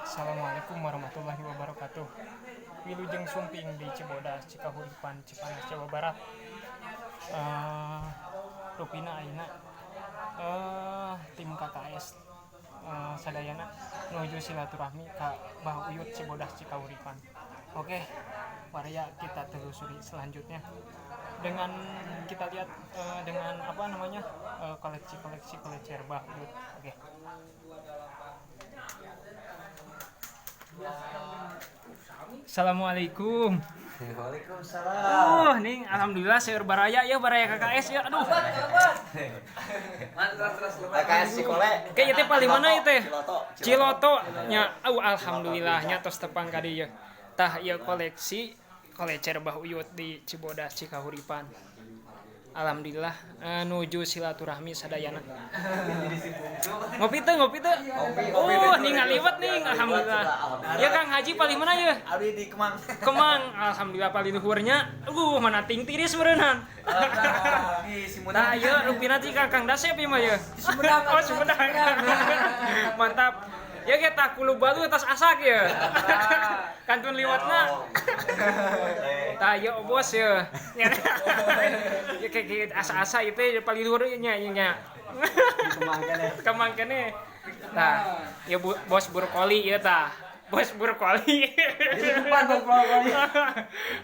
Assalamualaikum warahmatullahi wabarakatuh. Wilujeng Sumping di Cibodas, Cikahuripan, Cipanas, Jawa Barat. Rupina ayeuna tim KKS sadayana nuju silaturahmi ka Bah Uyut Cibodas Cikahuripan. Oke, waraya kita telusuri selanjutnya dengan kita lihat dengan koleksi Bah Uyut. Oke. Assalamualaikum. Waalaikumsalam. Nih alhamdulillah sayur baraya ya baraya KKS ya. Aduh. KKS Cikole. Kayak teh paling mana itu? Ciloto. Nya. Alhamdulillah nya tos tepang ka dieu. Tah ieu koleksi kolecer Bah Uyut di Cibodas Cikahuripan. Alhamdulillah nuju silaturahmi sadayana. Ngopi teh. Oh, ning ngaliwat ning alhamdulillah. Ya Kang Haji paling mana ya? Abdi di Kemang. Kemang, alhamdulillah paling luhurnya. Mana ting tiris meureunhan. Nah, ieu rupina ti Kang Dasep ieu mah ya. Sumedang. Oh, Sumedang. Mantap. Ya kita kulu balu atas asak ya. Kantun liwatna. Tah ieu bos ya. Ya kayak asa-asa itu paling luhur nya nya. Kemang keneh. Tah, ya bos brokoli ieu tah. Bos brokoli. Di depan brokoli.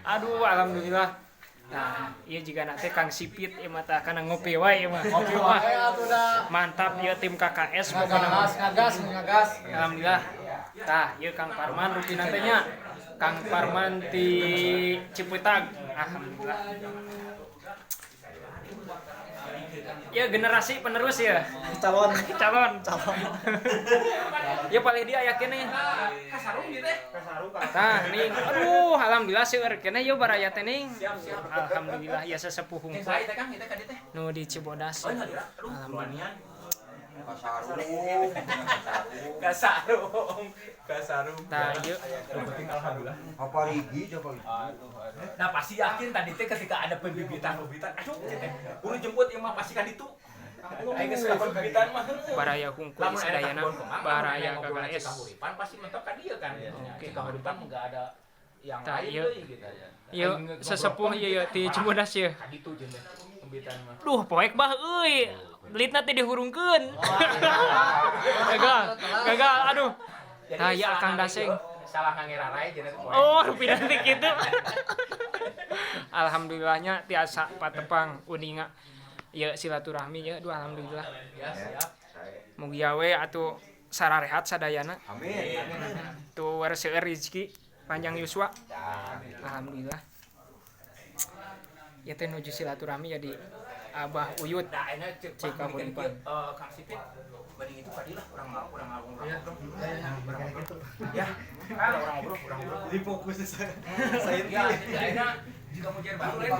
Aduh, alhamdulillah. Nah, ieu juga nanti Kang Sipit ieu mah tah kana ngopi wae ieu mah. Ngopi wae atuh da. Mantap ieu tim KKS Pokona ngagas. alhamdulillah. Tah, ieu Kang Parman rupina teh nya. Kang Parman ti Cipuitag. Alhamdulillah. Ya generasi penerus ya. Calon. Ya paling dia yakin nih. Kasarung gitu teh. Tah, ning aduh alhamdulillah seueur keneh ya baraya teh ning. Alhamdulillah ya sesepuh hungkul. Nu di Cibodas. Alhamdulillah. Kasarung. Tah, ieu Alhamdulillah. Apa rigi coba? Nah pasti yakin tadi teh ketika ada pembibitan, aduh, urang jemput ieu mah pasti kan itu. Aing geus pembibitan mah. baraya hungkul sadayana baraya KKS. Cikahuripan pasti mentok ka dieu kan. Oke. Cikahuripan enggak ada yang Tah, lain ieu. deui gitu. Ieu sesepuh ieu ti Cibodas ieu. Ka ditu jeung pembibitan mah. Duh, poek bah euy. Belitna teh dihurungkeun. Gagal. Aduh. Tah ya Kang Daseng. Salah ngangerarai jeung Oh, pidanti kitu. Alhamdulillahnya tiasa patepang uninga. Ya silaturahmi ya, aduh alhamdulillah. Ya, siap. Mugi we atuh sararehat sadayana. Amin. Tuh wareseueur rezeki panjang yuswa. Alhamdulillah. Ya teh nuju silaturahmi ya di Abah Uyut. Nah, ini Cikahuripan. Kang Sipit, banding itu tadi lah kurang ngomong. Ya, orang ngobrol. Di fokus saya. Ya, akhirnya juga mau jadi baru lain.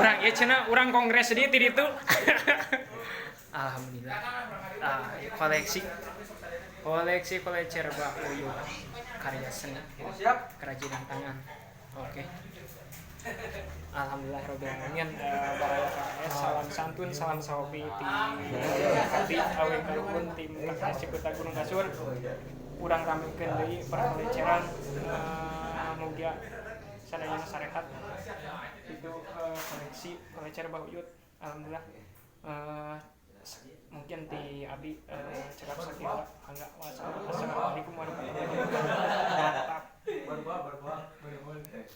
Urang ya cenah urang kongres di ditu. Alhamdulillah. Kolecer Bah Uyut karya seni kerajinan tangan. Oke. Alhamdulillah rabbil alamin. Baraya KKS salam santun salam sahobi ti awe kaluhun tim KKS Ciputa Gunung Kasur. Urang ramekeun deui perkoleceran mugia sadayana sarehat. Itu kolecer Bah Uyut. Alhamdulillah. Mungkin di Abi cekap sakit enggak